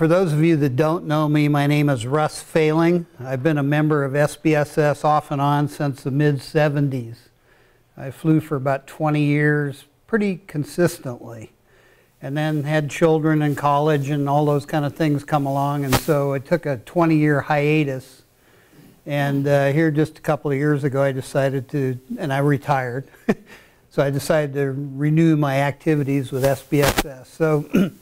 For those of you that don't know me, my name is Russ Failing. I've been a member of SBSS off and on since the mid-70s. I flew for about 20 years pretty consistently, and then had children in college and all those kind of things come along, and so I took a 20-year hiatus. And here just a couple of years ago I decided to, and I retired, so I decided to renew my activities with SBSS. So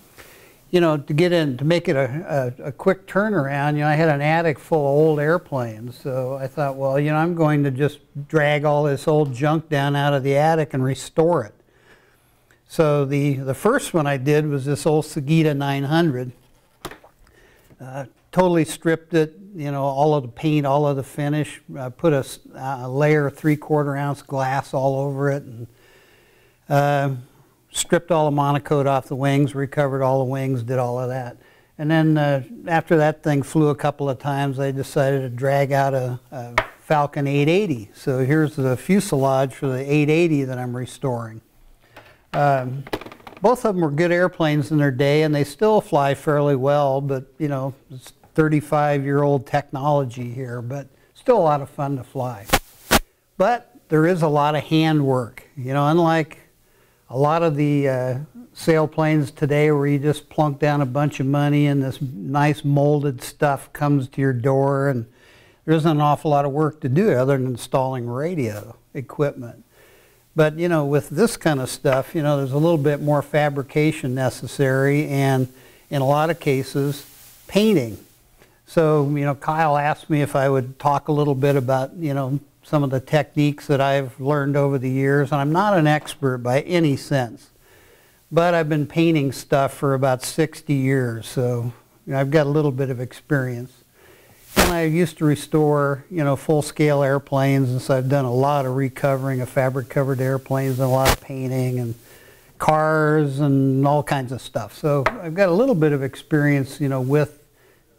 you know, to make it a quick turnaround, you know, I had an attic full of old airplanes. So I thought, well, you know, I'm going to just drag all this old junk down out of the attic and restore it. So the first one I did was this old Sagita 900. Totally stripped it, you know, all of the paint, all of the finish. Put a layer of 3/4 ounce glass all over it, and stripped all the monocoat off the wings, recovered all the wings, did all of that. And then after that thing flew a couple of times, I decided to drag out a Falcon 880. So here's the fuselage for the 880 that I'm restoring. Both of them were good airplanes in their day, and they still fly fairly well, but you know, it's 35-year-old technology here, but still a lot of fun to fly. But there is a lot of handwork, you know, unlike a lot of the sailplanes today where you just plunk down a bunch of money and this nice molded stuff comes to your door, and there isn't an awful lot of work to do other than installing radio equipment. But you know, with this kind of stuff, you know, there's a little bit more fabrication necessary, and in a lot of cases, painting. So, you know, Kyle asked me if I would talk a little bit about, you know, some of the techniques that I've learned over the years, and I'm not an expert by any sense, but I've been painting stuff for about 60 years, so you know, I've got a little bit of experience. And I used to restore, you know, full-scale airplanes, and so I've done a lot of recovering of fabric-covered airplanes and a lot of painting and cars and all kinds of stuff. So I've got a little bit of experience, you know, with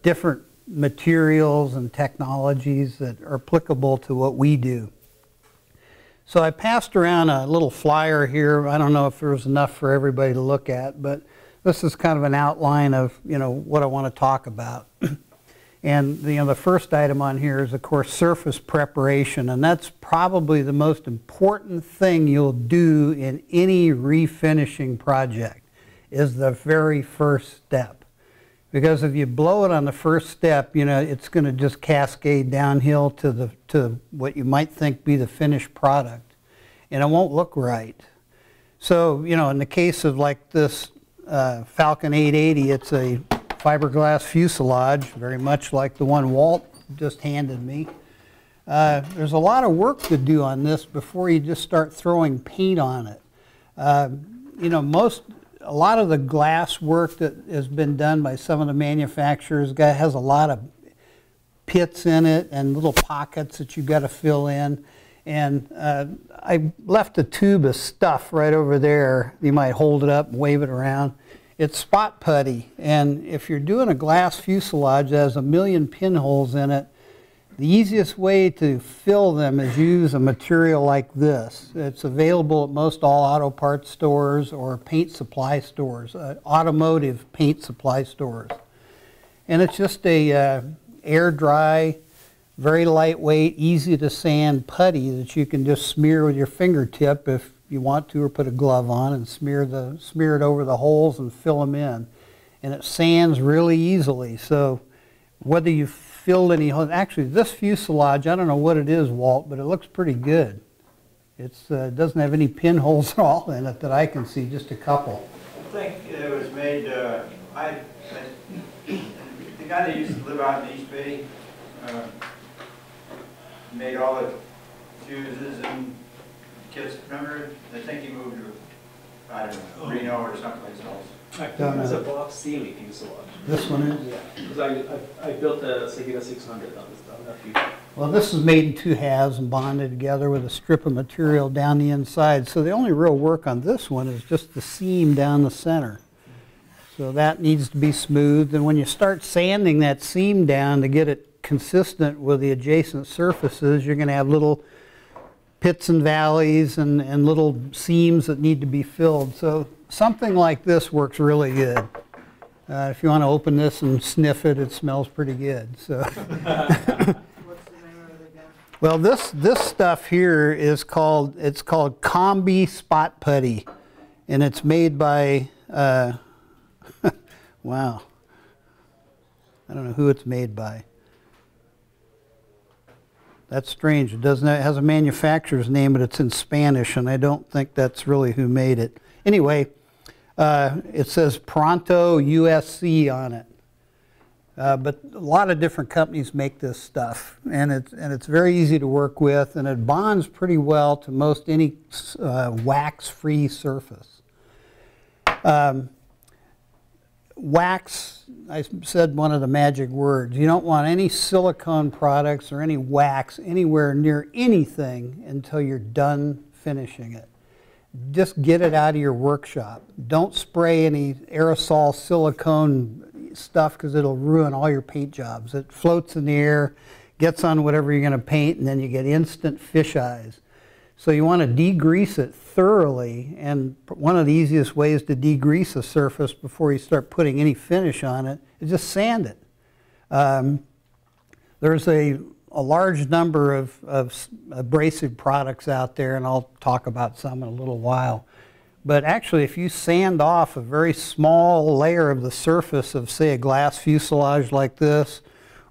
different materials and technologies that are applicable to what we do. So I passed around a little flyer here. I don't know if there was enough for everybody to look at, but this is kind of an outline of, you know, what I want to talk about. And you know, the first item on here is, of course, surface preparation, and that's probably the most important thing you'll do in any refinishing project, is the very first step. Because if you blow it on the first step, you know, it's going to just cascade downhill to what you might think be the finished product, and it won't look right. So, you know, in the case of like this Falcon 880, it's a fiberglass fuselage, very much like the one Walt just handed me. There's a lot of work to do on this before you just start throwing paint on it. You know, a lot of the glass work that has been done by some of the manufacturers has a lot of pits in it and little pockets that you've got to fill in. And I left a tube of stuff right over there. You might hold it up and wave it around. It's spot putty, and if you're doing a glass fuselage that has a million pinholes in it, the easiest way to fill them is use a material like this. It's available at most all auto parts stores or paint supply stores, automotive paint supply stores. And it's just a air dry, very lightweight, easy to sand putty that you can just smear with your fingertip if you want to, or put a glove on and smear it over the holes and fill them in. And it sands really easily. So whether you filled any holes, actually this fuselage, I don't know what it is, Walt, but it looks pretty good. It doesn't have any pinholes at all in it that I can see, just a couple. I think it was made, the guy that used to live out in East Bay made all the fuses and kits. Remember, I think he moved to, I don't know, Reno or someplace else. I think it's a box sealing fuselage. This one is? Yeah, because I built a Sagita 600 on that fuselage. Well, this is made in 2 halves and bonded together with a strip of material down the inside. So the only real work on this one is just the seam down the center. So that needs to be smoothed. And when you start sanding that seam down to get it consistent with the adjacent surfaces, you're going to have little pits and valleys and little seams that need to be filled. So something like this works really good. If you want to open this and sniff it, it smells pretty good. So. What's the name of it again? Well, this stuff here is called Combi Spot Putty, and it's made by wow, I don't know who it's made by. That's strange. It doesn't. It has a manufacturer's name, but it's in Spanish, and I don't think that's really who made it. Anyway, it says Pronto USC on it. But a lot of different companies make this stuff, and it's very easy to work with, and it bonds pretty well to most any wax-free surface. Wax, I said one of the magic words. You don't want any silicone products or any wax anywhere near anything until you're done finishing it. Just get it out of your workshop. Don't spray any aerosol silicone stuff because it'll ruin all your paint jobs. It floats in the air, gets on whatever you're going to paint, and then you get instant fish eyes. So you want to degrease it thoroughly, and one of the easiest ways to degrease a surface before you start putting any finish on it is just sand it. There's a large number of abrasive products out there, and I'll talk about some in a little while. But actually, if you sand off a very small layer of the surface of, say, a glass fuselage like this,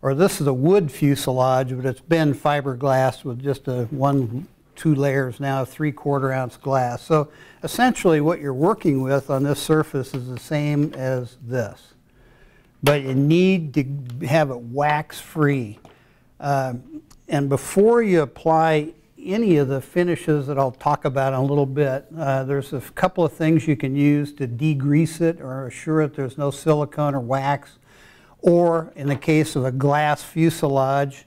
or this is a wood fuselage, but it's been fiberglass with just two layers now of 3/4 ounce glass. So essentially what you're working with on this surface is the same as this. But you need to have it wax free. And before you apply any of the finishes that I'll talk about in a little bit, there's a couple of things you can use to degrease it or assure that there's no silicone or wax. Or in the case of a glass fuselage,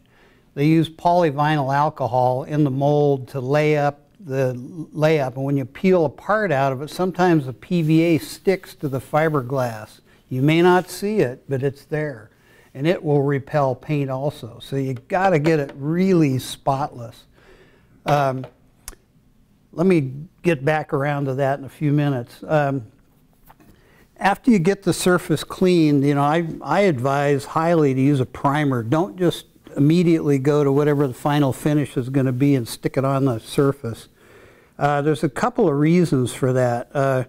they use polyvinyl alcohol in the mold to lay up the layup. And when you peel a part out of it, sometimes the PVA sticks to the fiberglass. You may not see it, but it's there. And it will repel paint also. So you got to get it really spotless. Let me get back around to that in a few minutes. After you get the surface cleaned, you know, I advise highly to use a primer. Don't just immediately go to whatever the final finish is going to be and stick it on the surface. There's a couple of reasons for that.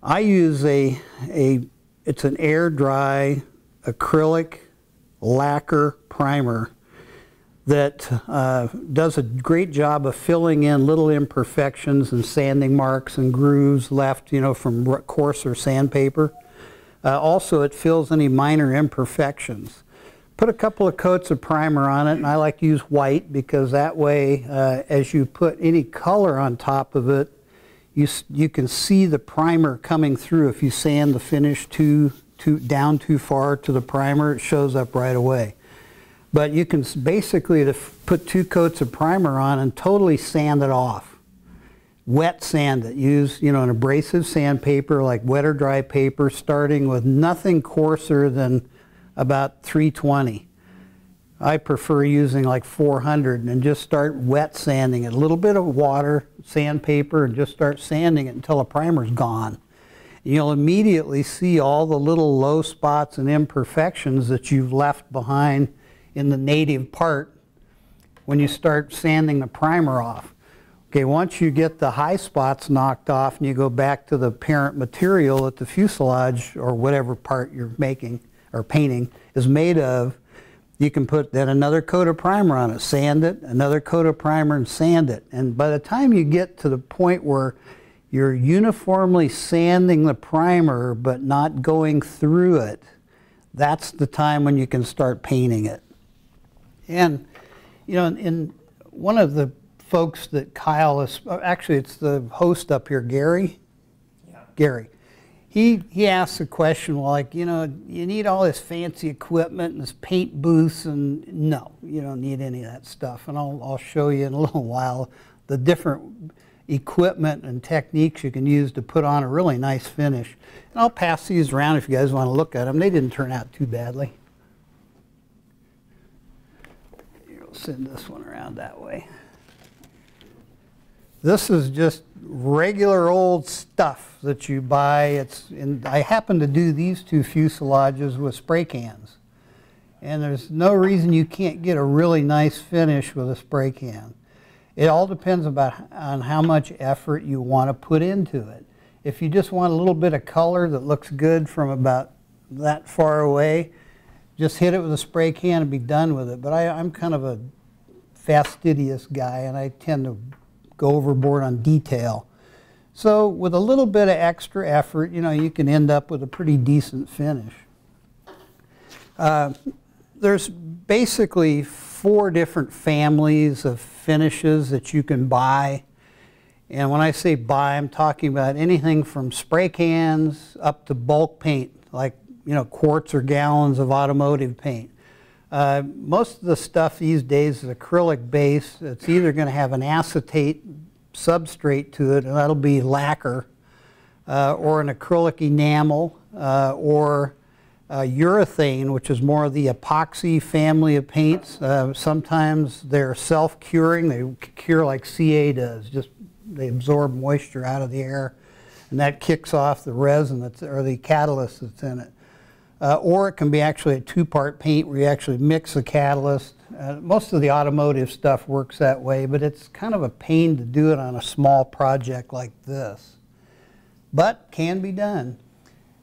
I use it's an air dry acrylic lacquer primer that does a great job of filling in little imperfections and sanding marks and grooves left, you know, from coarser sandpaper. Also, it fills any minor imperfections. Put a couple of coats of primer on it, and I like to use white because that way, as you put any color on top of it, you can see the primer coming through. If you sand the finish down too far to the primer, it shows up right away. But you can basically put 2 coats of primer on and totally sand it off. Wet sand it. Use, you know, an abrasive sandpaper like wet or dry paper, starting with nothing coarser than about 320. I prefer using like 400 and just start wet sanding it. A little bit of water, sandpaper, and just start sanding it until the primer's gone. You'll immediately see all the little low spots and imperfections that you've left behind in the native part when you start sanding the primer off. Okay, once you get the high spots knocked off and you go back to the parent material that the fuselage or whatever part you're making or painting is made of, you can put then another coat of primer on it, sand it, another coat of primer and sand it. And by the time you get to the point where you're uniformly sanding the primer but not going through it, that's the time when you can start painting it. And, you know, in one of the folks that Kyle is, actually it's the host up here, Gary? Yeah. Gary. He asked a question like, you know, you need all this fancy equipment and this paint booths, and no, you don't need any of that stuff. And I'll show you in a little while the different equipment and techniques you can use to put on a really nice finish. And I'll pass these around if you guys want to look at them. They didn't turn out too badly. Here, we'll send this one around that way. This is just regular old stuff that you buy. I happen to do these two fuselages with spray cans. And there's no reason you can't get a really nice finish with a spray can. It all depends on how much effort you want to put into it. If you just want a little bit of color that looks good from about that far away, just hit it with a spray can and be done with it. But I'm kind of a fastidious guy, and I tend to go overboard on detail. So with a little bit of extra effort, you know, you can end up with a pretty decent finish. There's basically 4 different families of finishes that you can buy. And when I say buy, I'm talking about anything from spray cans up to bulk paint, like, you know, quarts or gallons of automotive paint. Most of the stuff these days is acrylic base. It's either going to have an acetate substrate to it, and that'll be lacquer, or an acrylic enamel, or urethane, which is more of the epoxy family of paints. Sometimes they're self-curing. They cure like CA does. Just they absorb moisture out of the air, and that kicks off the resin or the catalyst that's in it. Or it can be actually a 2-part paint where you actually mix the catalyst. Most of the automotive stuff works that way, but it's kind of a pain to do it on a small project like this. But can be done.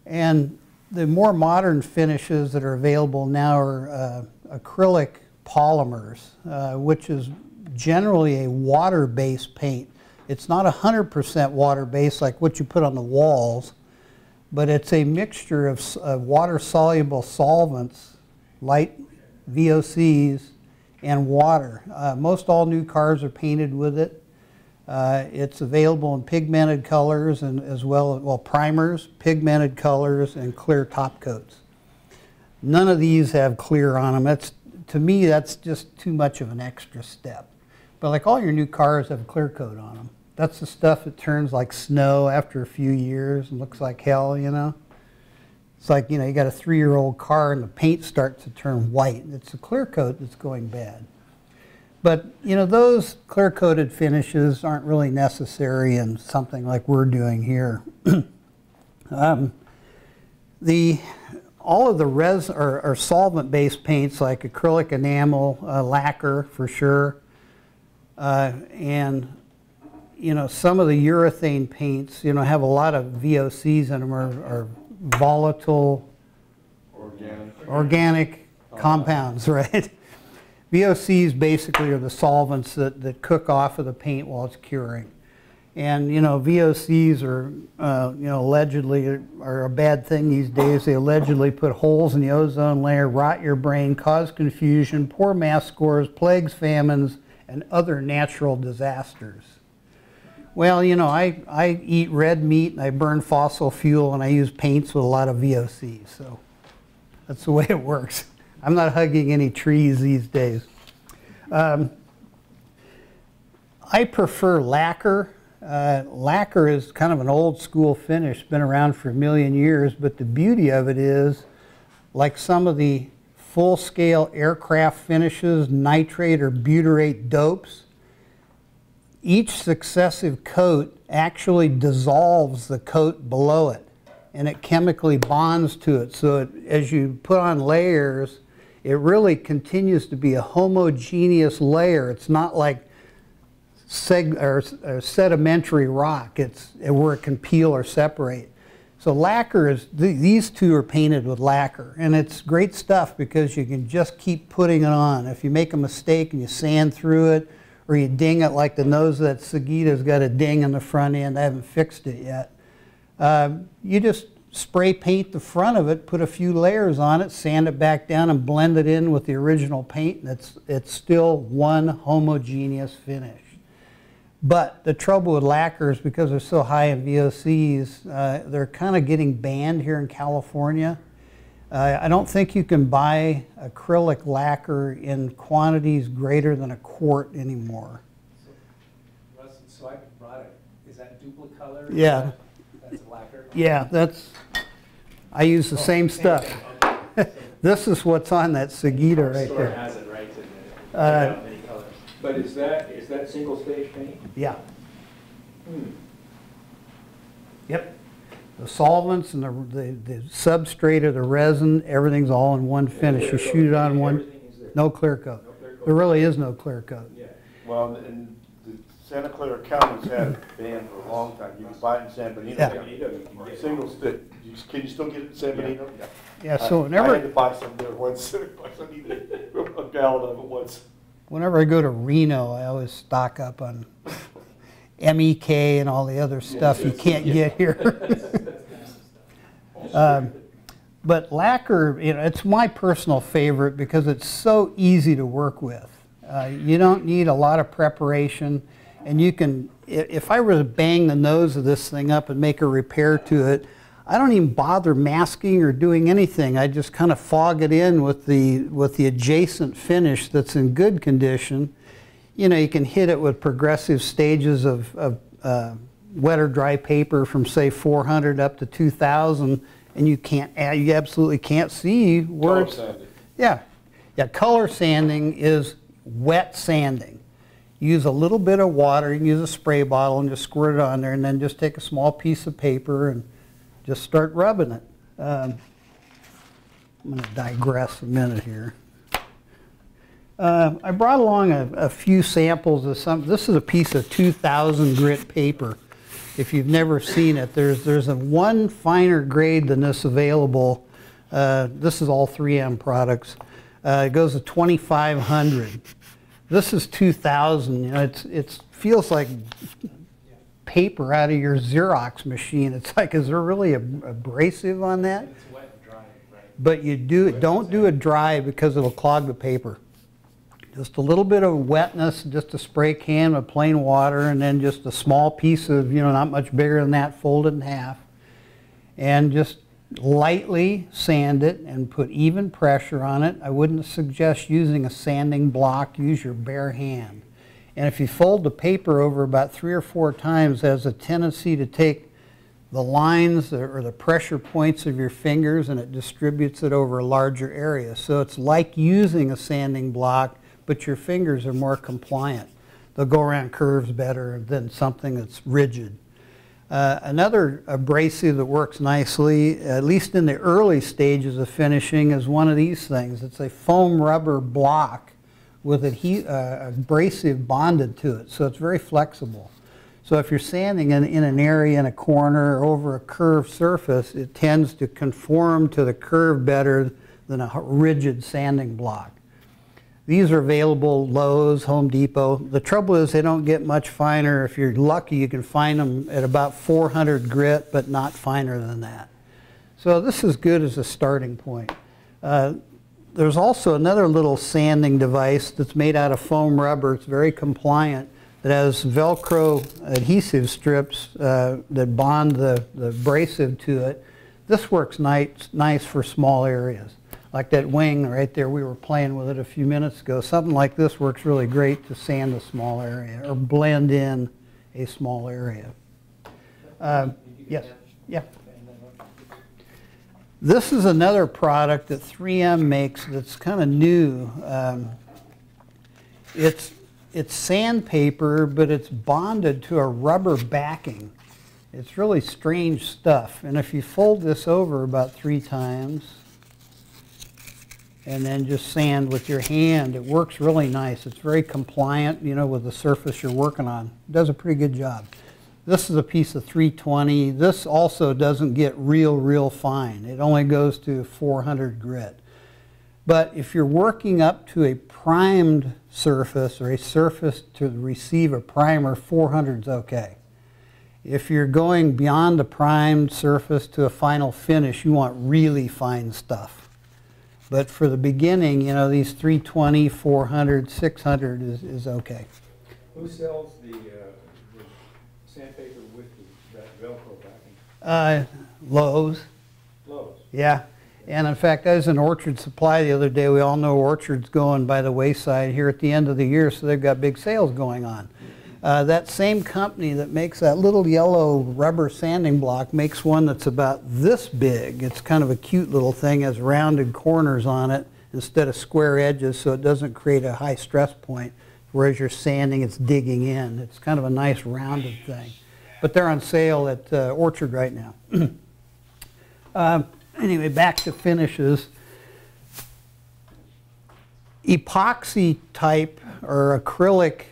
And the more modern finishes that are available now are acrylic polymers, which is generally a water-based paint. It's not 100% water-based like what you put on the walls, but it's a mixture of water-soluble solvents, light VOCs, and water. Most all new cars are painted with it. It's available in pigmented colors and as well primers, pigmented colors, and clear top coats. None of these have clear on them. To me, that's just too much of an extra step. But like all your new cars have a clear coat on them. That's the stuff that turns like snow after a few years and looks like hell, you know. It's like, you know, you got a 3-year-old car and the paint starts to turn white. It's the clear coat that's going bad. But, you know, those clear-coated finishes aren't really necessary in something like we're doing here. All of the resin or solvent-based paints like acrylic enamel, lacquer for sure, and, you know, some of the urethane paints, you know, have a lot of VOCs in them or volatile organic compounds, right? VOCs basically are the solvents that cook off of the paint while it's curing. And, you know, VOCs are, you know, allegedly are a bad thing these days. They allegedly put holes in the ozone layer, rot your brain, cause confusion, poor math scores, plagues, famines, and other natural disasters. Well, you know, I eat red meat and I burn fossil fuel and I use paints with a lot of VOCs. So that's the way it works. I'm not hugging any trees these days. I prefer lacquer. Lacquer is kind of an old school finish, been around for 1,000,000 years, but the beauty of it is, like some of the full-scale aircraft finishes, nitrate or butyrate dopes, each successive coat actually dissolves the coat below it, and it chemically bonds to it. So as you put on layers, it really continues to be a homogeneous layer. It's not like sedimentary rock. It's where it can peel or separate. So lacquer is, these two are painted with lacquer, and it's great stuff because you can just keep putting it on. If you make a mistake and you sand through it, or you ding it like the nose of that Sagita's got a ding on the front end, I haven't fixed it yet. You just spray paint the front of it, put a few layers on it, sand it back down, and blend it in with the original paint, and it's still one homogeneous finish. But the trouble with lacquers, because they're so high in VOCs, they're kind of getting banned here in California. I don't think you can buy acrylic lacquer in quantities greater than a quart anymore. So, Russ, so I brought it. Is that duplicolor? Yeah. That's lacquer? Yeah, I use the same stuff. Okay. This is what's on that Sagita Our right store there. has it, right? But is that single stage paint? Yeah. Yep. The solvents and the substrate or the resin, everything's all in one finish. You shoot it on one, Everything is there. no clear coat. No clear coat. There really is no clear coat. Yeah. Well, and the Santa Clara County's had it banned for a long time. You can buy it in San Benito. Yeah. You can get it. Single stick. Can you still get it in San Benito? Yeah, so I had to whenever, buy some there once. I needed a gallon of it once. whenever I go to Reno, I always stock up on MEK and all the other stuff you can't get here. But lacquer, you know, it's my personal favorite because it's so easy to work with. You don't need a lot of preparation, and you can, if I were to bang the nose of this thing up and make a repair to it, I don't even bother masking or doing anything. I just kind of fog it in with the adjacent finish that's in good condition. You know, you can hit it with progressive stages of wet or dry paper from say 400 up to 2000, and you absolutely can't see where it's. Yeah, color sanding is wet sanding. Use a little bit of water, you can use a spray bottle and just squirt it on there, and then just take a small piece of paper and just start rubbing it. I'm going to digress a minute here. I brought along a few samples of some. This is a piece of 2000 grit paper. If you've never seen it, there's a one finer grade than this available. This is all 3M products. It goes to 2500. This is 2000. You know, it feels like paper out of your Xerox machine. It's like, is there really abrasive on that? It's wet and dry, right? But you don't do it dry because it'll clog the paper. Just a little bit of wetness, just a spray can of plain water, and then just a small piece of, you know, not much bigger than that, folded in half. And just lightly sand it and put even pressure on it. I wouldn't suggest using a sanding block. Use your bare hand. And if you fold the paper over about 3 or 4 times, it has a tendency to take the lines or the pressure points of your fingers and it distributes it over a larger area. So it's like using a sanding block, but your fingers are more compliant. They'll go around curves better than something that's rigid. Another abrasive that works nicely, at least in the early stages of finishing, is one of these things. It's a foam rubber block with abrasive bonded to it, so it's very flexible. So if you're sanding in an area in a corner or over a curved surface, it tends to conform to the curve better than a rigid sanding block. These are available Lowe's, Home Depot. The trouble is they don't get much finer. If you're lucky, you can find them at about 400 grit, but not finer than that. So this is good as a starting point. There's also another little sanding device that's made out of foam rubber. It's very compliant. It has Velcro adhesive strips that bond the abrasive to it. This works nice for small areas. Like that wing right there, we were playing with it a few minutes ago. Something like this works really great to sand a small area or blend in a small area. Yes, yeah. This is another product that 3M makes that's kind of new. It's sandpaper, but it's bonded to a rubber backing. It's really strange stuff. And if you fold this over about 3 times, and then just sand with your hand, it works really nice. It's very compliant, you know, with the surface you're working on. It does a pretty good job. This is a piece of 320. This also doesn't get real fine. It only goes to 400 grit. But if you're working up to a primed surface or a surface to receive a primer, 400 is okay. If you're going beyond the primed surface to a final finish, you want really fine stuff. But for the beginning, you know, these 320, 400, 600 is okay. Who sells the sandpaper with that Velcro backing? Lowe's. Lowe's. Yeah. And in fact, I was in Orchard Supply the other day. We all know Orchard's going by the wayside here at the end of the year, so they've got big sales going on. That same company that makes that little yellow rubber sanding block makes one that's about this big. It's kind of a cute little thing, has rounded corners on it instead of square edges, so it doesn't create a high stress point. Whereas you're sanding, it's digging in. It's kind of a nice rounded thing. but they're on sale at Orchard right now. Anyway, back to finishes. Epoxy type or acrylic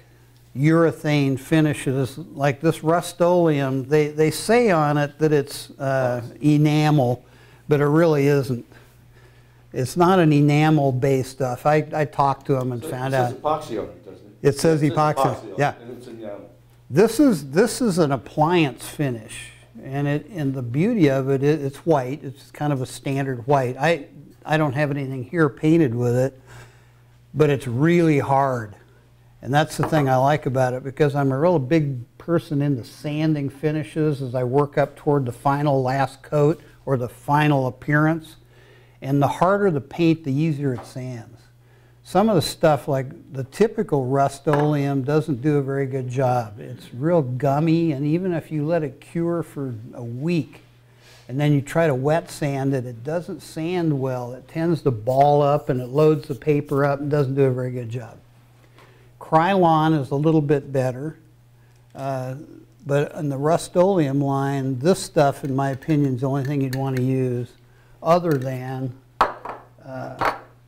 urethane finishes, like this Rust-Oleum, they say on it that it's enamel, but it really isn't. It's not an enamel-based stuff. I talked to them and found out. It says epoxy on it, doesn't it? It says epoxy, on it, yeah. And it's enamel. This is an appliance finish, and the beauty of it, it's white. It's kind of a standard white. I don't have anything here painted with it, but it's really hard. And that's the thing I like about it, because I'm a real big person into sanding finishes as I work up toward the final last coat or the final appearance. And the harder the paint, the easier it sands. Some of the stuff, like the typical Rust-Oleum, doesn't do a very good job. It's real gummy, and even if you let it cure for a week and then you try to wet sand it, it doesn't sand well. It tends to ball up and it loads the paper up and doesn't do a very good job. Krylon is a little bit better, but in the Rust-Oleum line, this stuff, in my opinion, is the only thing you'd want to use, other than, oops,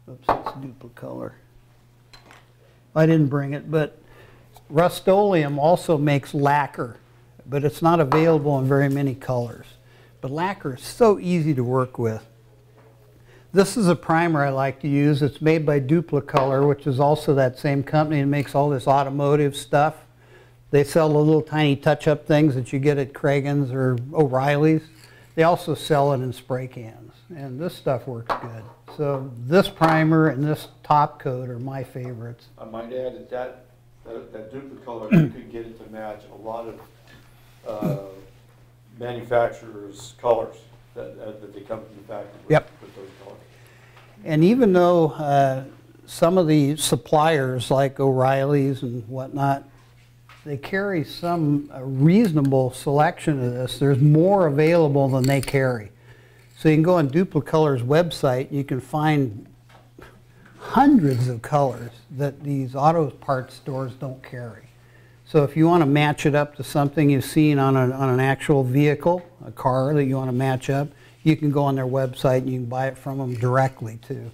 it's Duplicolor. I didn't bring it, but Rust-Oleum also makes lacquer, but it's not available in very many colors. But lacquer is so easy to work with. This is a primer I like to use. It's made by Duplicolor, which is also that same company that makes all this automotive stuff. They sell the little tiny touch-up things that you get at Cragen's or O'Reilly's. They also sell it in spray cans, and this stuff works good. So this primer and this top coat are my favorites. I might add that Duplicolor, you could get it to match a lot of manufacturers' colors that they come from the factory with, Yep. with those colors. And even though some of the suppliers like O'Reilly's and whatnot, they carry some reasonable selection of this, there's more available than they carry. So you can go on Duplicolor's website, you can find hundreds of colors that these auto parts stores don't carry. So if you want to match it up to something you've seen on an actual vehicle, a car that you want to match up, you can go on their website and you can buy it from them directly too.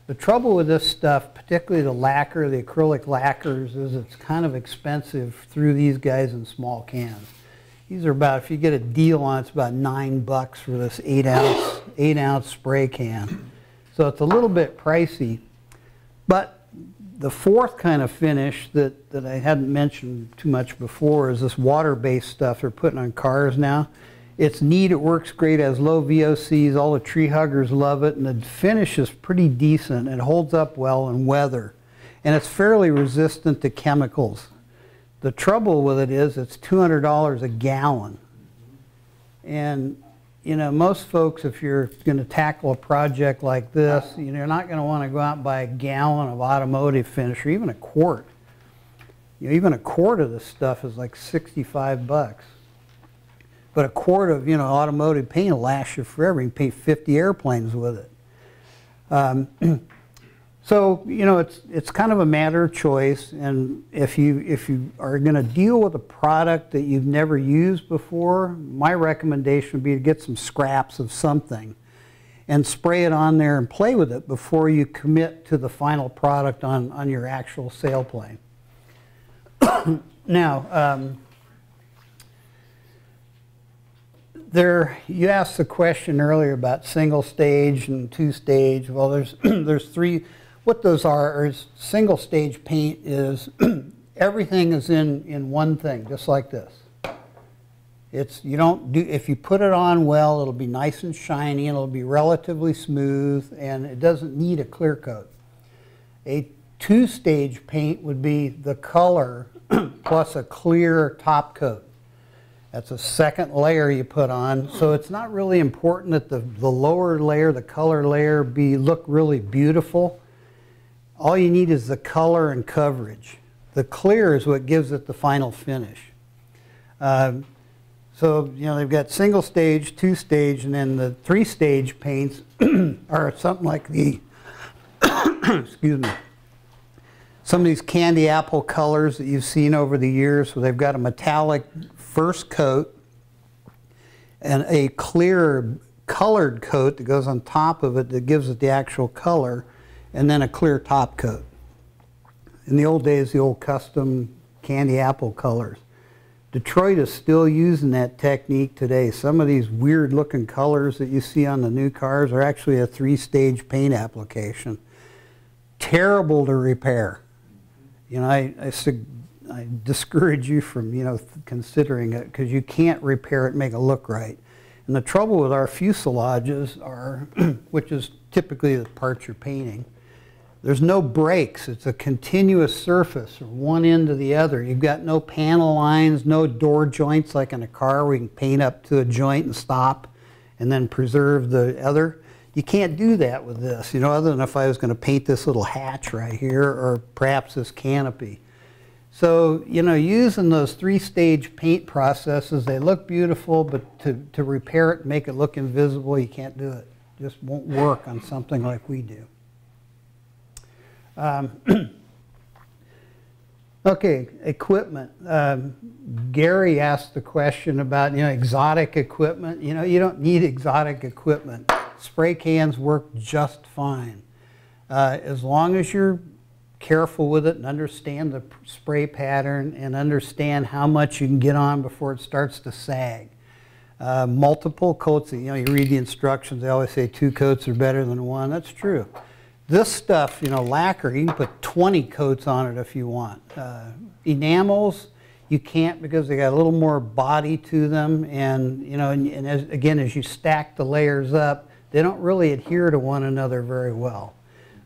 The trouble with this stuff, particularly the lacquer, the acrylic lacquers, is it's kind of expensive through these guys in small cans. These are about, if you get a deal on it, it's about $9 for this 8-ounce spray can. So it's a little bit pricey. But the fourth kind of finish that I hadn't mentioned too much before is this water-based stuff they're putting on cars now. It's neat, it works great, has low VOCs, all the tree huggers love it, and the finish is pretty decent. It holds up well in weather, and it's fairly resistant to chemicals. The trouble with it is it's $200 a gallon. And you know, most folks, if you're going to tackle a project like this, you're not going to want to go out and buy a gallon of automotive finish, or even a quart. You know, even a quart of this stuff is like 65 bucks. But a quart of, automotive paint will last you forever. You can paint 50 airplanes with it. So, it's kind of a matter of choice. And if you are going to deal with a product that you've never used before, my recommendation would be to get some scraps of something and spray it on there and play with it before you commit to the final product on your actual sailplane. Now, you asked the question earlier about single stage and two stage. Well, there's three. What those are is single stage paint is everything is in one thing, just like this. If you put it on well, it'll be nice and shiny and it'll be relatively smooth, and it doesn't need a clear coat. A two-stage paint would be the color plus a clear top coat. That's a second layer you put on. So it's not really important that the lower layer, the color layer, look really beautiful. All you need is the color and coverage. The clear is what gives it the final finish. So, they've got single stage, two stage, and then the three stage paints are something like the, excuse me, some of these candy apple colors that you've seen over the years, where they've got a metallic first coat and a clear colored coat that goes on top of it that gives it the actual color, and then a clear top coat. In the old days, the old custom candy apple colors. Detroit is still using that technique today. Some of these weird looking colors that you see on the new cars are actually a 3-stage paint application. Terrible to repair. You know, I discourage you from, you know, considering it, because you can't repair it and make it look right. And the trouble with our fuselages are, which is typically the parts you're painting, there's no breaks. It's a continuous surface from one end to the other. You've got no panel lines, no door joints like in a car where you can paint up to a joint and stop and then preserve the other. You can't do that with this, you know, other than if I was going to paint this little hatch right here or perhaps this canopy. So, you know, using those 3-stage paint processes, they look beautiful, but to repair it and make it look invisible, you can't do it. It just won't work on something like we do. Okay, equipment. Gary asked the question about, you know, exotic equipment. You know, you don't need exotic equipment. Spray cans work just fine. As long as you're careful with it and understand the spray pattern and understand how much you can get on before it starts to sag. Multiple coats, you know, you read the instructions, they always say 2 coats are better than 1. That's true. This stuff, you know, lacquer, you can put 20 coats on it if you want. Enamels, you can't because they got a little more body to them, and, you know, and as you stack the layers up, they don't really adhere to one another very well.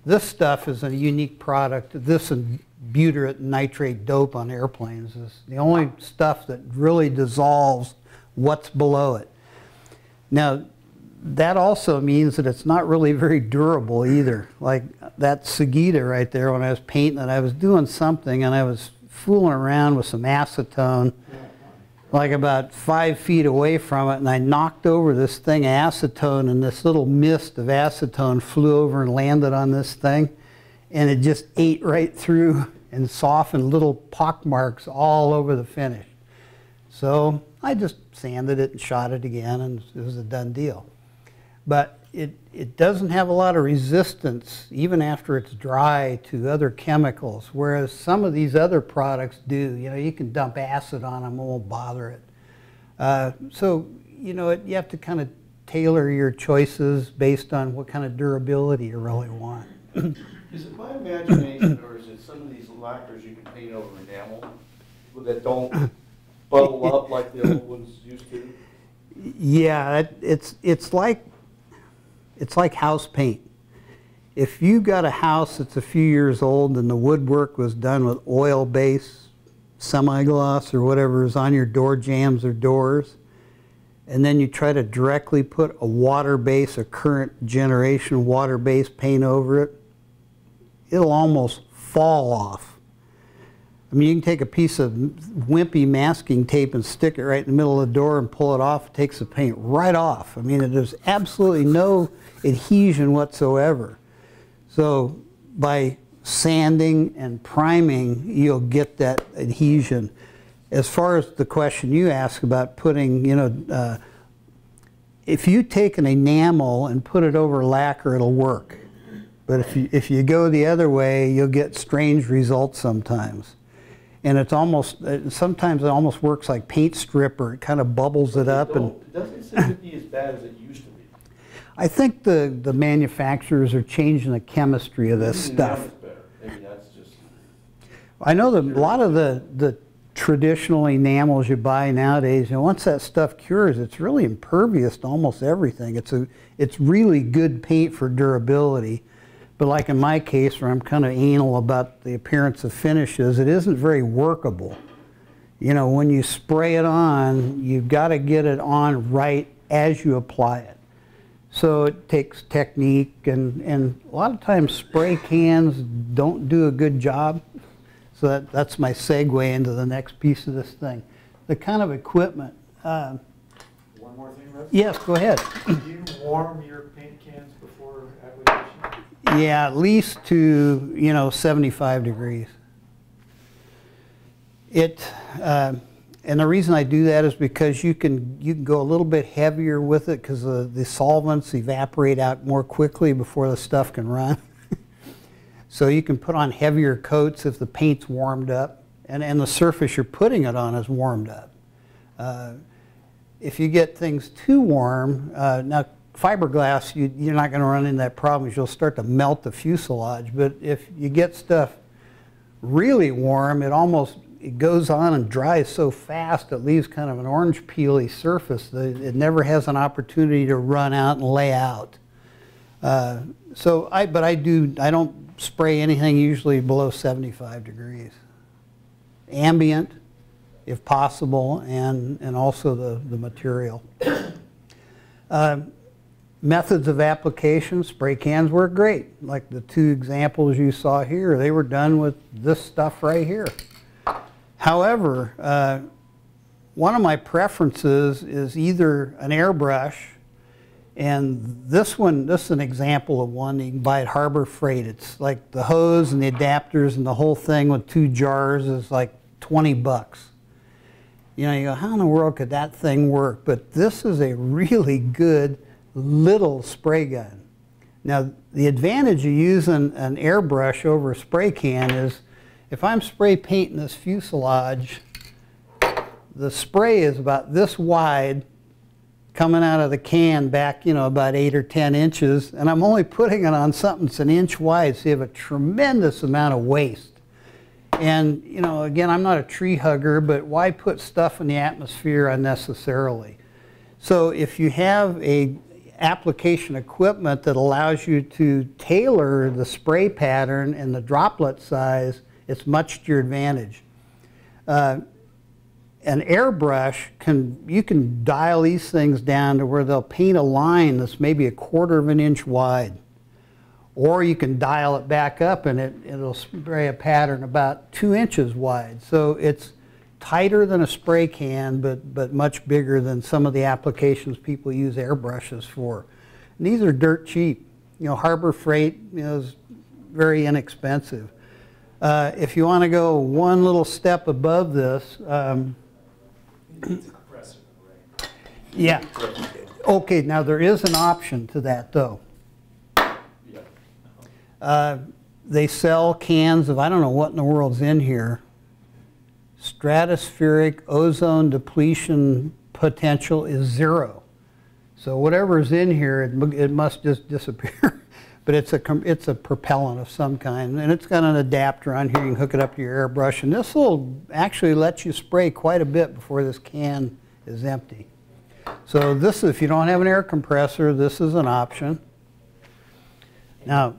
This stuff is a unique product. This and butyrate and nitrate dope on airplanes is the only stuff that really dissolves what's below it. Now, that also means that it's not really very durable either. Like that Sagita right there, when I was painting it, I was doing something and I was fooling around with some acetone like about 5 feet away from it, and I knocked over this thing of acetone, and this little mist of acetone flew over and landed on this thing, and it just ate right through and softened little pock marks all over the finish. So I just sanded it and shot it again, and it was a done deal. But it doesn't have a lot of resistance, even after it's dry, to other chemicals, whereas some of these other products do. You know, you can dump acid on them, it won't bother it. So, you know, you have to kind of tailor your choices based on what kind of durability you really want. Is it my imagination, or is it some of these lacquers you can paint over enamel that don't bubble up like the old ones used to? Yeah, it's like house paint. If you've got a house that's a few years old and the woodwork was done with oil-based semi-gloss or whatever is on your door jambs or doors, and then you try to directly put a water-based, a current generation water-based paint over it, it'll almost fall off. I mean, you can take a piece of wimpy masking tape and stick it right in the middle of the door and pull it off. It takes the paint right off. I mean, there's absolutely no adhesion whatsoever. So by sanding and priming, you'll get that adhesion. As far as the question you asked about putting, you know, if you take an enamel and put it over lacquer, it'll work. But if you go the other way, you'll get strange results sometimes. And it's almost, sometimes it almost works like paint stripper. It kind of bubbles it up. And it doesn't seem to be as bad as it used to be. I think the manufacturers are changing the chemistry of this stuff. Maybe that's just... I know that a lot of the traditional enamels you buy nowadays, you know, once that stuff cures, it's really impervious to almost everything. It's really good paint for durability. But like in my case, where I'm kind of anal about the appearance of finishes, it isn't very workable. You know, when you spray it on, you've got to get it on right as you apply it. So it takes technique, and a lot of times spray cans don't do a good job. So that's my segue into the next piece of this thing. The kind of equipment. One more thing, Russ? Yes, go ahead. Do you warm your paint cans before application? Yeah, at least to, 75 degrees. And the reason I do that is because you can go a little bit heavier with it because the solvents evaporate out more quickly before the stuff can run. So you can put on heavier coats if the paint's warmed up and the surface you're putting it on is warmed up. If you get things too warm, now fiberglass, you're not going to run into that problem because you'll start to melt the fuselage. But if you get stuff really warm, it goes on and dries so fast it leaves kind of an orange peely surface that it never has an opportunity to run out and lay out. But I don't spray anything usually below 75 degrees. Ambient, if possible, and also the material. Methods of application, spray cans work great. Like the two examples you saw here, they were done with this stuff right here. However, one of my preferences is either an airbrush, and this is an example of one you can buy at Harbor Freight. It's like the hose and the adapters and the whole thing with 2 jars is like 20 bucks. You go, how in the world could that thing work? But this is a really good little spray gun. Now, the advantage of using an airbrush over a spray can is if I'm spray painting this fuselage, the spray is about this wide coming out of the can back, about 8 or 10 inches, and I'm only putting it on something that's 1 inch wide, so you have a tremendous amount of waste. And, again, I'm not a tree hugger, but why put stuff in the atmosphere unnecessarily? So if you have a application equipment that allows you to tailor the spray pattern and the droplet size, it's much to your advantage. An airbrush, you can dial these things down to where they'll paint a line that's maybe 1/4 of an inch wide. Or you can dial it back up and it'll spray a pattern about 2 inches wide. So it's tighter than a spray can, but much bigger than some of the applications people use airbrushes for. And these are dirt cheap. Harbor Freight is very inexpensive. If you want to go one little step above this, yeah. Okay, now there is an option to that though. They sell cans of, I don't know what in the world's in here, stratospheric ozone depletion potential is 0. So whatever's in here, it must just disappear. But it's a propellant of some kind, and it's got an adapter on here. You can hook it up to your airbrush, and this will actually let you spray quite a bit before this can is empty. So this, if you don't have an air compressor, this is an option. Now,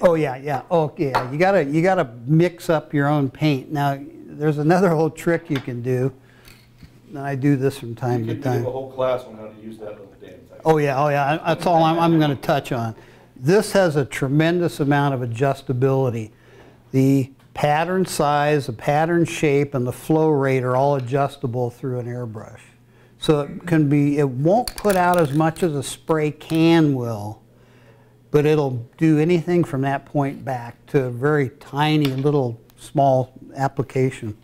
oh yeah. Oh yeah. You gotta mix up your own paint. Now, there's another whole trick you can do. And I do this from time to time. You can do a whole class on how to use that little damn thing. Oh yeah. That's all I'm going to touch on. This has a tremendous amount of adjustability. The pattern size, the pattern shape, and the flow rate are all adjustable through an airbrush. So it won't put out as much as a spray can will, but it'll do anything from that point back to a very tiny little small application.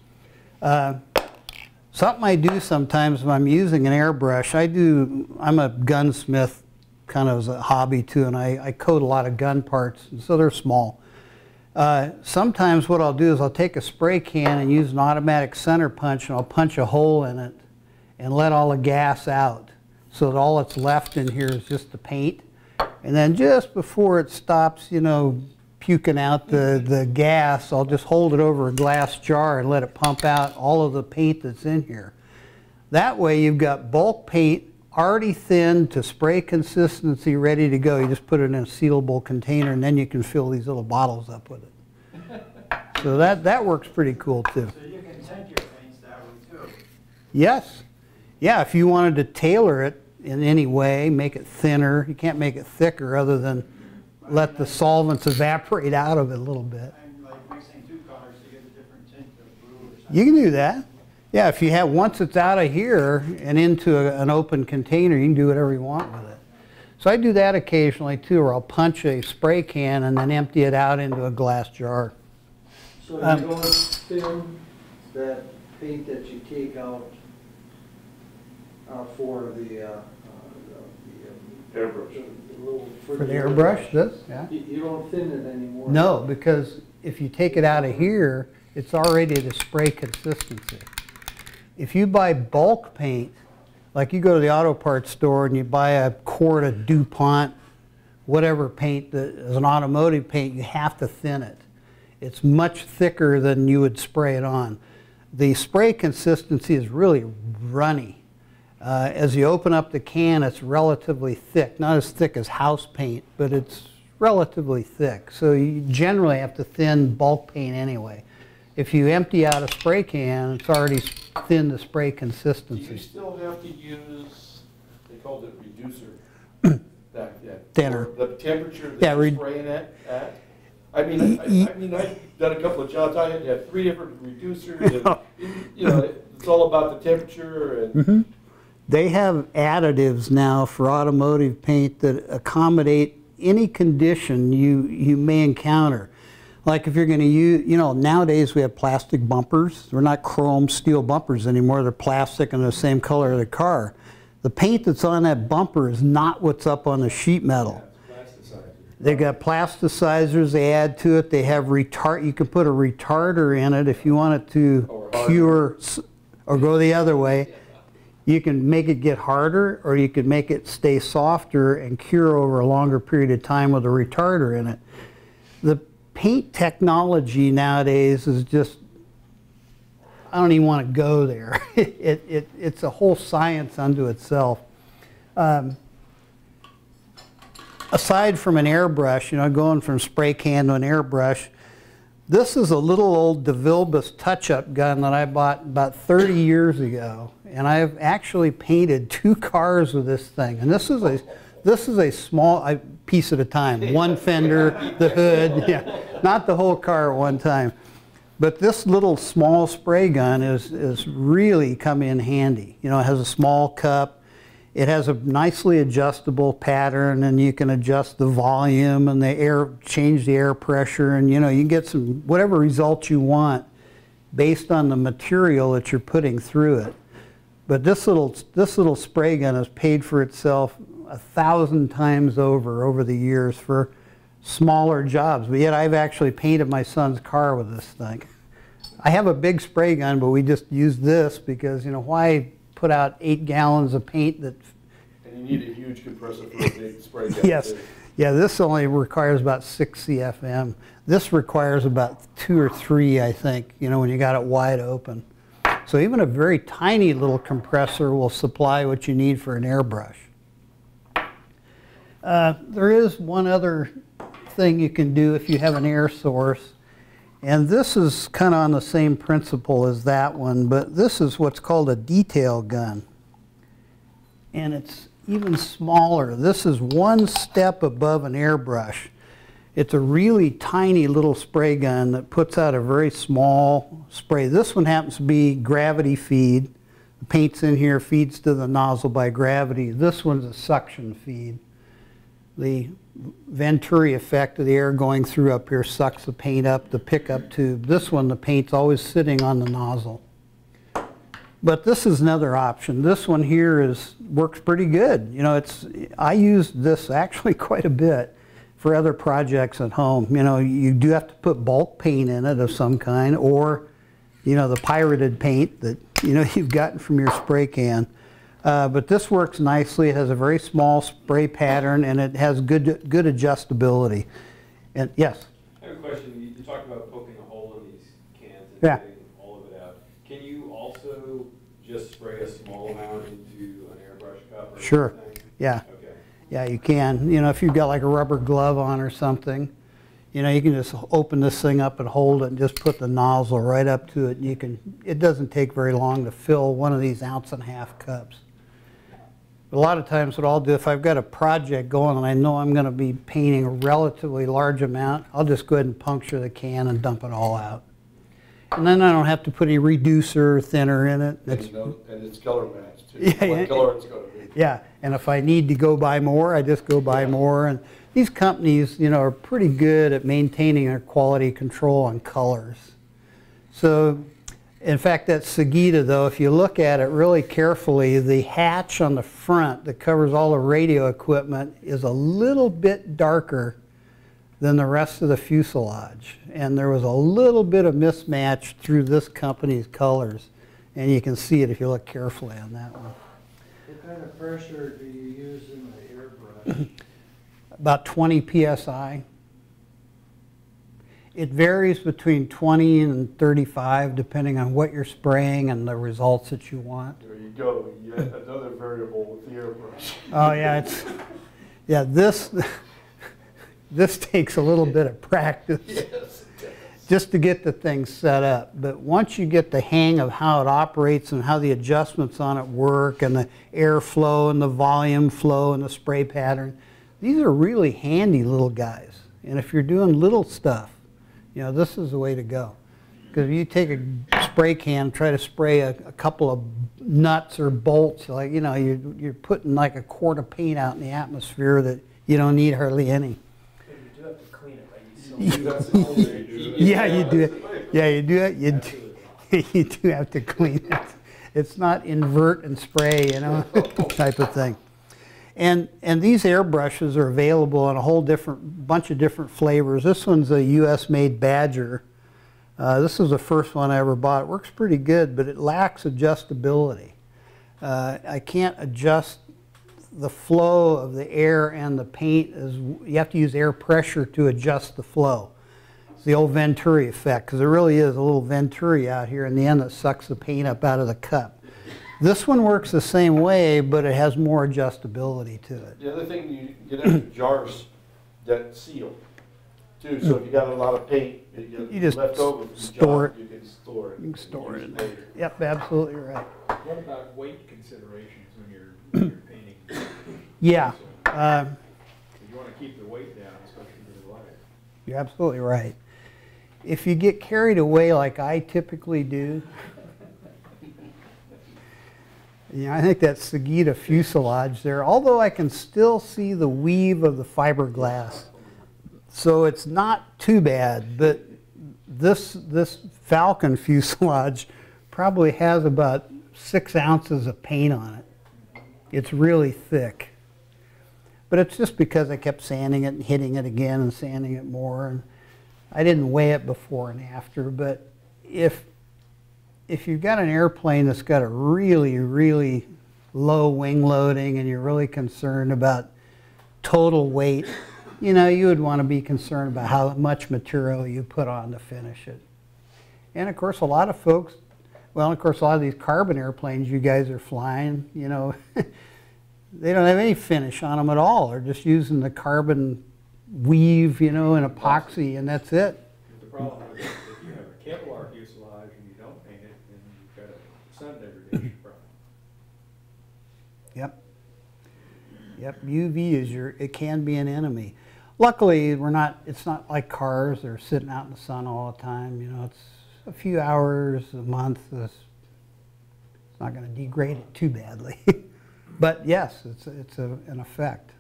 Something I do sometimes if I'm using an airbrush, I'm a gunsmith kind of as a hobby too, and I coat a lot of gun parts, and so they're small. Sometimes what I'll do is I'll take a spray can and use an automatic center punch, and I'll punch a hole in it and let all the gas out so that all that's left in here is just the paint. And then just before it stops, puking out the gas, I'll just hold it over a glass jar and let it pump out all of the paint that's in here. That way you've got bulk paint already thinned to spray consistency ready to go. You just put it in a sealable container and then you can fill these little bottles up with it. So that works pretty cool too. So you can tint your paints that way too? Yes. Yeah, if you wanted to tailor it in any way, make it thinner. You can't make it thicker other than let the solvents evaporate out of it a little bit. I'm like mixing 2 colors to get a different tint of blue or something. You can do that. Yeah, if you have, once it's out of here and into an open container, you can do whatever you want with it. So I do that occasionally too, or I'll punch a spray can and then empty it out into a glass jar. So you're going to thin that paint that you take out for the Airbrush. For the airbrush, this, yeah? You don't thin it anymore? No, because if you take it out of here, it's already the spray consistency. If you buy bulk paint, like you go to the auto parts store and you buy a quart of DuPont, whatever paint that is an automotive paint, you have to thin it. It's much thicker than you would spray it on. The spray consistency is really runny. As you open up the can, it's relatively thick. Not as thick as house paint, but it's relatively thick. So you generally have to thin bulk paint anyway. If you empty out a spray can, it's already thin to spray Do consistency. you still have to use, they called it reducer? Thinner. For the temperature that Yeah, you're spraying at? I mean, I've done a couple of jobs, I had to have 3 different reducers, and, you know, it's all about the temperature and... They have additives now for automotive paint that accommodate any condition you may encounter. Like if you're going to use, you know, nowadays we have plastic bumpers. They're not chrome steel bumpers anymore. They're plastic and the same color of the car. The paint that's on that bumper is not what's up on the sheet metal. They've got plasticizers they add to it. They have retard. You can put a retarder in it if you want it to cure or go the other way. You can make it get harder, or you can make it stay softer and cure over a longer period of time with a retarder in it. The paint technology nowadays is just, I don't even want to go there. It's a whole science unto itself. Aside from an airbrush, you know, going from spray can to an airbrush, this is a little old DeVilbiss Touchup gun that I bought about 30 years ago. And I've actually painted 2 cars with this thing. And this is a small piece at a time. One fender, the hood, yeah, not the whole car at one time. But this little small spray gun is really come in handy. You know, it has a small cup. It has a nicely adjustable pattern, and you can adjust the volume and the air, change the air pressure, and you know, you can get some whatever results you want based on the material that you're putting through it. But this little spray gun has paid for itself 1,000 times over the years for smaller jobs. But yet I've actually painted my son's car with this thing. I have a big spray gun, but we just use this because, you know, why put out 8 gallons of paint that... And you need a huge compressor for a big spray gun. Yes. Too. Yeah, this only requires about 6 CFM. This requires about 2 or 3, I think, you know, when you got it wide open. So even a very tiny little compressor will supply what you need for an airbrush. There is one other thing you can do if you have an air source, and this is kind of on the same principle as that one, but this is what's called a detail gun. And it's even smaller. This is 1 step above an airbrush. It's a really tiny little spray gun that puts out a very small spray. This one happens to be gravity feed. The paint's in here, feeds to the nozzle by gravity. This one's a suction feed. The Venturi effect of the air going through up here sucks the paint up the pickup tube. This one, the paint's always sitting on the nozzle. But this is another option. This one here works pretty good. You know, I use this actually quite a bit for other projects at home. You know, you do have to put bulk paint in it of some kind, or, you know, the pirated paint that, you know, you've gotten from your spray can. But this works nicely. It has a very small spray pattern, and it has good adjustability. And yes? I have a question. You talked about poking a hole in these cans and Yeah. getting all of it out. Can you also just spray a small amount into an airbrush cup or Sure. something? Yeah. Okay. Yeah, you can. You know, if you've got like a rubber glove on or something, you know, you can just open this thing up and hold it and just put the nozzle right up to it. And it doesn't take very long to fill one of these 1.5-ounce cups. But a lot of times what I'll do, if I've got a project going and I know I'm going to be painting a relatively large amount, I'll just go ahead and puncture the can and dump it all out. And then I don't have to put any reducer or thinner in it. And, It's, and it's color matched too. Yeah, yeah. What color it's gonna be. yeah, and if I need to go buy more, I just go buy more. And these companies, you know, are pretty good at maintaining their quality control on colors. So, in fact, that Sagita, though, if you look at it really carefully, the hatch on the front that covers all the radio equipment is a little bit darker than the rest of the fuselage. And there was a little bit of mismatch through this company's colors. And you can see it if you look carefully on that one. What kind of pressure do you use in the airbrush? About 20 psi. It varies between 20 and 35 depending on what you're spraying and the results that you want. There you go, yet another variable with the airbrush. Oh yeah, yeah, this takes a little bit of practice. Yes. Just to get the thing set up. But once you get the hang of how it operates and how the adjustments on it work and the airflow and the volume flow and the spray pattern, these are really handy little guys. And if you're doing little stuff, you know, this is the way to go. Because if you take a spray can and try to spray a couple of nuts or bolts, like, you know, you're putting like a quart of paint out in the atmosphere that you don't need hardly any. But you do have to clean it, right? You That's the only way to do it. Yeah, you do it. Yeah, you do it. You do have to clean it. It's not invert and spray, you know, type of thing. And these airbrushes are available in a whole bunch of different flavors. This one's a U.S.-made Badger. This was the first one I ever bought. It works pretty good, but it lacks adjustability. I can't adjust the flow of the air and the paint. You have to use air pressure to adjust the flow. It's the old Venturi effect, because there really is a little Venturi out here in the end that sucks the paint up out of the cup. This one works the same way, but it has more adjustability to it. The other thing, you get extra jars that seal too, so if you got a lot of paint, You just left over from the store job, you can store it. You can store it in use there. later. Yep, absolutely right. What about weight considerations when you're painting? Yeah, You want to keep the weight down, especially with the lighter. you're absolutely right. If you get carried away like I typically do, yeah, I think that Sagita fuselage there, although I can still see the weave of the fiberglass, so it's not too bad. But this Falcon fuselage probably has about 6 ounces of paint on it. It's really thick. But it's just because I kept sanding it and hitting it again and sanding it more. And I didn't weigh it before and after, but if you've got an airplane that's got a really, really low wing loading and you're really concerned about total weight, you know, you would want to be concerned about how much material you put on to finish it. And of course, a lot of folks, well, of course, a lot of these carbon airplanes you guys are flying, you know, they don't have any finish on them at all. They're just using the carbon weave, you know, and epoxy, and that's it. The problem is if you have a Kevlar fuselage and you don't paint it, then you've got a sun degradation problem. Yep. Yep, UV is it can be an enemy. Luckily, it's not like cars. They're sitting out in the sun all the time. You know, it's a few hours a month. It's not going to degrade it too badly. But yes, it's an effect.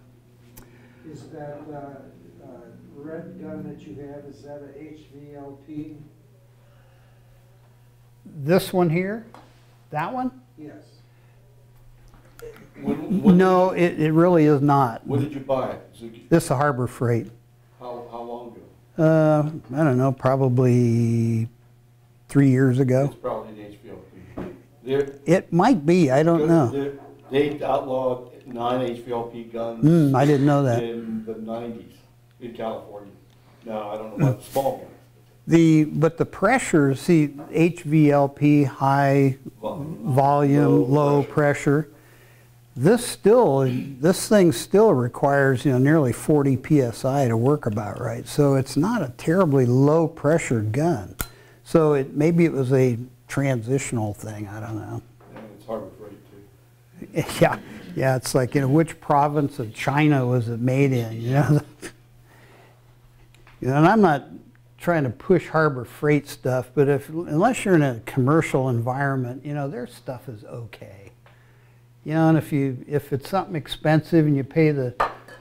Is that red gun that you have, is that a HVLP? This one here? That one? Yes. No, it really is not. When did you buy it? This is a Harbor Freight. How long ago? I don't know, probably 3 years ago. It's probably an HVLP. It might be, I don't know. They outlawed 9 HVLP guns I didn't know that. in the 90s in California. Now, I don't know about the small ones. But the pressure, see, HVLP, high volume, low pressure. This thing still requires, you know, nearly 40 psi to work about right. So it's not a terribly low pressure gun. So maybe it was a transitional thing. I don't know. And it's Harbor Freight too. Yeah. It's like, you know, which province of China was it made in? You know, and I'm not trying to push Harbor Freight stuff, but unless you're in a commercial environment, you know, their stuff is okay. You know, and if it's something expensive and you pay the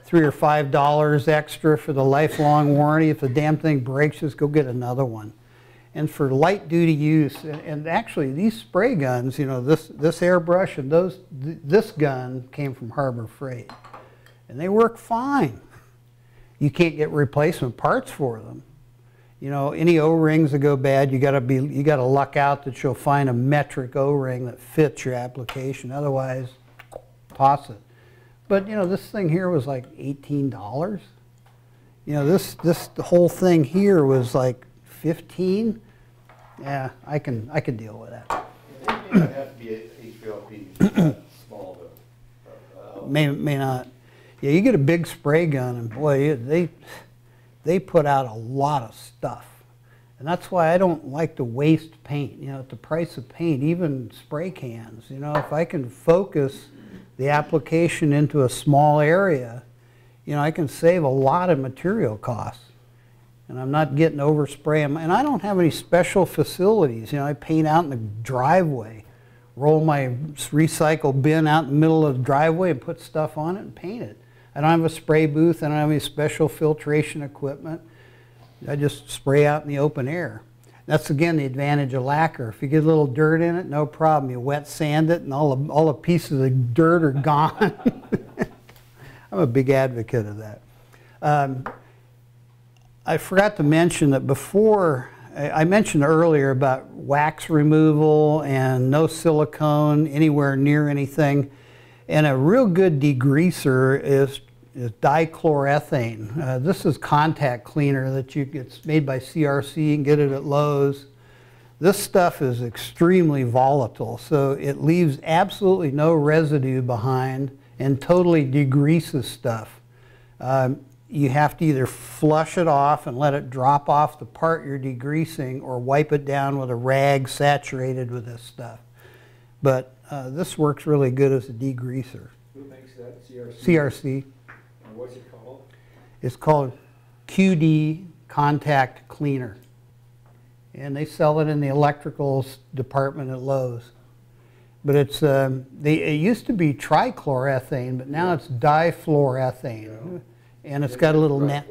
$3 or $5 extra for the lifelong warranty, if the damn thing breaks, just go get another one. And for light duty use, and actually these spray guns, you know, this airbrush and this gun came from Harbor Freight, and they work fine. You can't get replacement parts for them. You know, any O-rings that go bad, you gotta luck out that you'll find a metric O-ring that fits your application. Otherwise, toss it. But you know, this thing here was like $18. You know, the whole thing here was like 15. Yeah, I can deal with that. It may not have to be HVLP small though. May not. Yeah, you get a big spray gun, and boy, they put out a lot of stuff. And that's why I don't like to waste paint. You know, at the price of paint, even spray cans, you know, if I can focus the application into a small area, you know, I can save a lot of material costs. And I'm not getting overspray. And I don't have any special facilities. You know, I paint out in the driveway, roll my recycle bin out in the middle of the driveway and put stuff on it and paint it. I don't have a spray booth. I don't have any special filtration equipment. I just spray out in the open air. That's, again, the advantage of lacquer. If you get a little dirt in it, no problem. You wet sand it, and all the pieces of dirt are gone. I'm a big advocate of that. I forgot to mention that before, I mentioned earlier about wax removal and no silicone anywhere near anything. And a real good degreaser is dichloroethane. This is contact cleaner that it's made by CRC. You can get it at Lowe's. This stuff is extremely volatile, so it leaves absolutely no residue behind and totally degreases stuff. You have to either flush it off and let it drop off the part you're degreasing, or wipe it down with a rag saturated with this stuff. But this works really good as a degreaser. Who makes that, CRC? CRC. And what's it called? It's called QD Contact Cleaner. And they sell it in the electricals department at Lowe's. But it's, it used to be trichloroethane, but now it's difluoroethane. Yeah. And it's got a little net.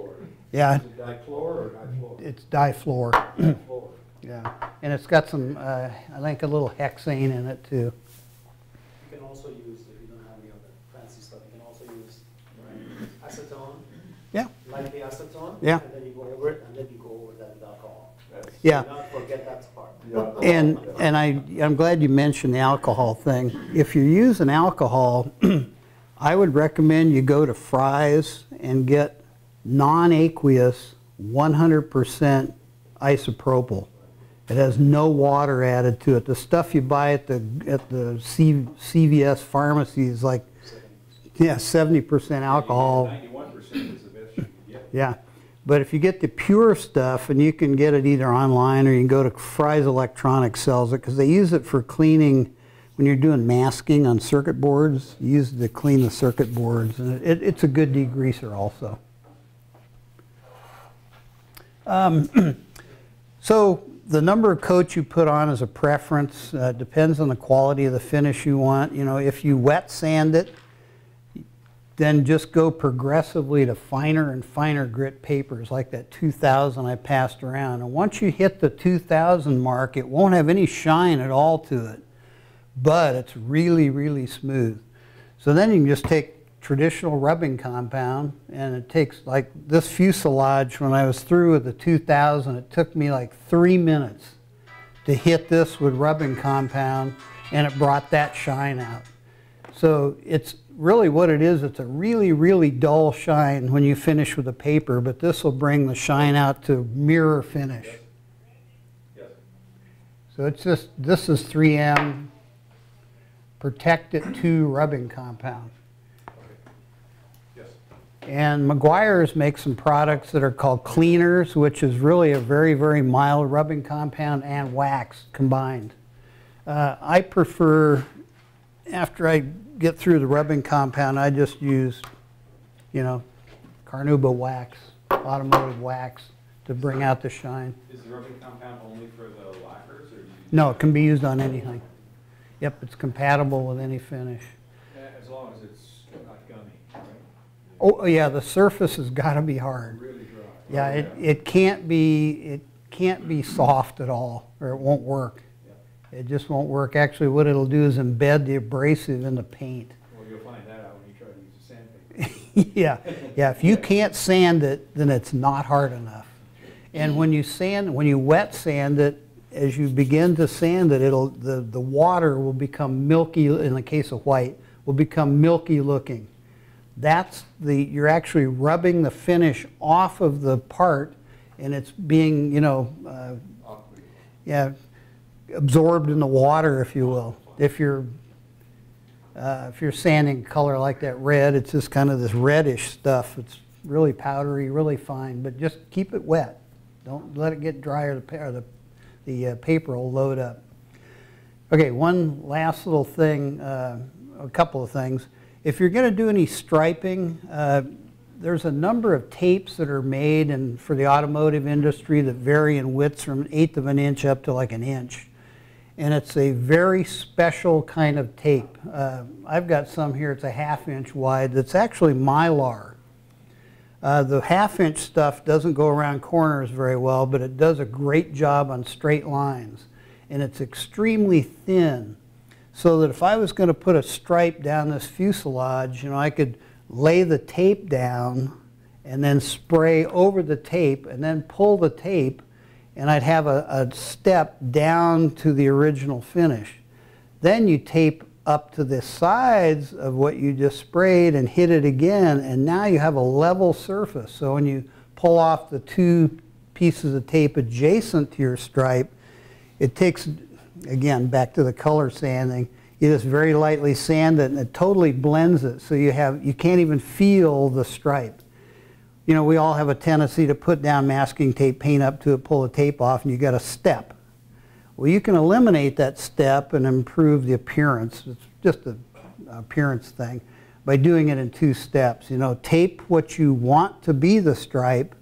Yeah. Is it dichlor or difluor? It's difluor. Difluor. Yeah. And it's got some, I think, a little hexane in it too. You can also use, if you don't have any other fancy stuff, you can also use acetone. Yeah. Like the acetone. Yeah. And then you go over it, and then you go over that with alcohol. Yeah. Do not forget that part. Yeah. And I'm glad you mentioned the alcohol thing. If you're using alcohol, I would recommend you go to Fry's and get non-aqueous 100% isopropyl. It has no water added to it. The stuff you buy at the CVS pharmacy is like, yeah, 70% alcohol. 91% is the best you can get. Yeah, but if you get the pure stuff, and you can get it either online or you can go to Fry's Electronics sells it, because they use it for cleaning when you're doing masking on circuit boards. You use it to clean the circuit boards, and it's a good degreaser also. So the number of coats you put on is a preference. Depends on the quality of the finish you want. You know, if you wet sand it, then just go progressively to finer and finer grit papers like that 2000 I passed around. And once you hit the 2000 mark, it won't have any shine at all to it, but it's really, really smooth. So then you can just take traditional rubbing compound, and it takes, like this fuselage, when I was through with the 2000, it took me like 3 minutes to hit this with rubbing compound, and it brought that shine out. So it's really what it is, it's a really, really dull shine when you finish with the paper, but this will bring the shine out to mirror finish. Yes. So it's just, this is 3M Protect It 2 rubbing compound. Yes. And Meguiar's makes some products that are called cleaners, which is really a very, very mild rubbing compound and wax combined. I prefer, after I get through the rubbing compound, I just use, you know, carnauba wax, automotive wax, to bring out the shine. Is the rubbing compound only for the lacquers, or do you? No, it can be used on anything. Yep, it's compatible with any finish. As long as it's not gummy, right? Oh, yeah, the surface has got to be hard. Really dry. Yeah, it can't be soft at all, or it won't work. It just won't work. Actually, what it'll do is embed the abrasive in the paint. Well, you'll find that out when you try to use a sandpaper. Yeah, if you can't sand it, then it's not hard enough. And when you wet sand it, as you begin to sand it, the water will become milky. In the case of white, will become milky looking. You're actually rubbing the finish off of the part, and it's being, absorbed in the water, if you will. If you're sanding a color like that red, it's just kind of this reddish stuff. It's really powdery, really fine, but just keep it wet. Don't let it get dry, or the paper will load up. Okay, one last little thing, a couple of things. If you're going to do any striping, there's a number of tapes that are made for the automotive industry that vary in widths from 1/8 of an inch up to like an inch. And it's a very special kind of tape. I've got some here, it's a 1/2 inch wide, that's actually Mylar. The 1/2 inch stuff doesn't go around corners very well, but it does a great job on straight lines. And it's extremely thin, so that if I was going to put a stripe down this fuselage, I could lay the tape down and then spray over the tape and then pull the tape, and I'd have a step down to the original finish. Then you tape up to the sides of what you just sprayed and hit it again, and now you have a level surface. So when you pull off the 2 pieces of tape adjacent to your stripe, it takes, again, back to the color sanding, you just very lightly sand it and it totally blends it, so you can't even feel the stripe. We all have a tendency to put down masking tape, paint up to it, pull the tape off, and you got a step. Well, you can eliminate that step and improve the appearance. It's just an appearance thing by doing it in 2 steps. Tape what you want to be the stripe,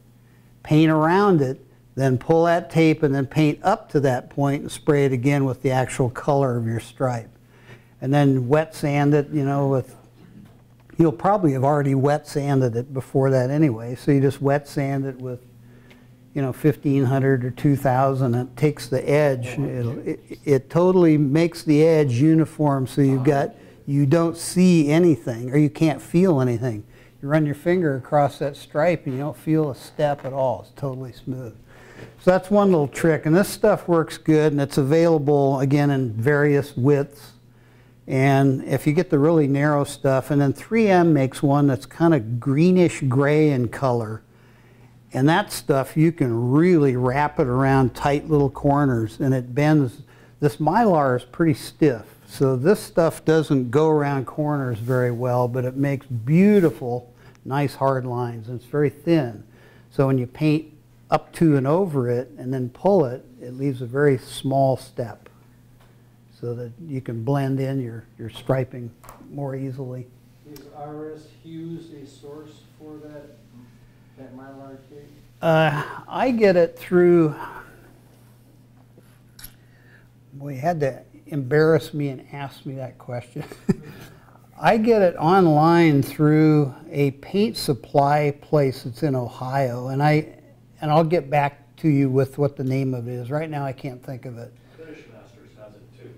paint around it, then pull that tape and then paint up to that point and spray it again with the actual color of your stripe. And then wet sand it, you'll probably have already wet sanded it before that anyway, so you just wet sand it with 1500 or 2000. It takes the edge. It totally makes the edge uniform, so you don't see anything, or you can't feel anything. You run your finger across that stripe and you don't feel a step at all. It's totally smooth. So that's one little trick, and this stuff works good, and it's available again in various widths. And if you get the really narrow stuff, and then 3M makes one that's kind of greenish gray in color. And that stuff, you can really wrap it around tight little corners, and it bends. This Mylar is pretty stiff, so this stuff doesn't go around corners very well, but it makes beautiful, nice hard lines, and it's very thin. So when you paint up to and over it and then pull it, it leaves a very small step, so that you can blend in your striping more easily. Is RS Hughes a source for that Mylar tape? I get it through, well, you had to embarrass me and ask me that question. I get it online through a paint supply place that's in Ohio, and I'll get back to you with what the name of it is. Right now I can't think of it. Finish Masters has it too.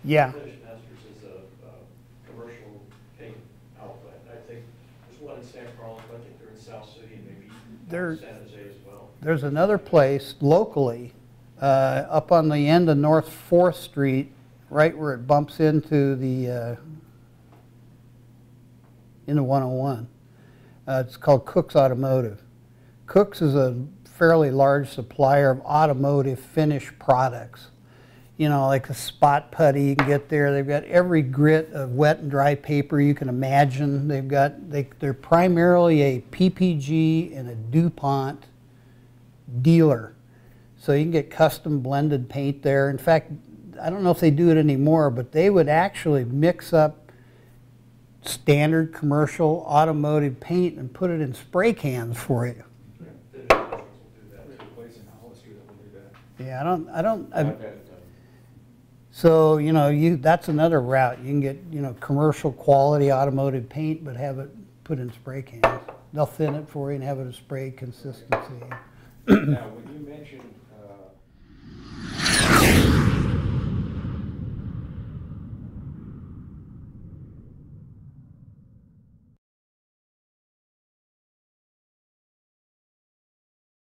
Yeah. Finish Masters is a commercial paint outlet. I think there's one in San Carlos, I think they're in South City, and maybe San Jose as well. There's another place locally up on the end of North 4th Street, right where it bumps into the 101. It's called Cook's Automotive. Cook's is a fairly large supplier of automotive finished products. Like the spot putty you can get there. They've got every grit of wet and dry paper you can imagine. They're primarily a PPG and a DuPont dealer. So you can get custom blended paint there. In fact, I don't know if they do it anymore, but they would actually mix up standard commercial automotive paint and put it in spray cans for you. Finish Masters will do that too. Yeah, I've had it done. so, you know, that's another route. You can get, you know, commercial quality automotive paint, but have it put in spray cans. They'll thin it for you and have it a spray consistency. Now, when you mentioned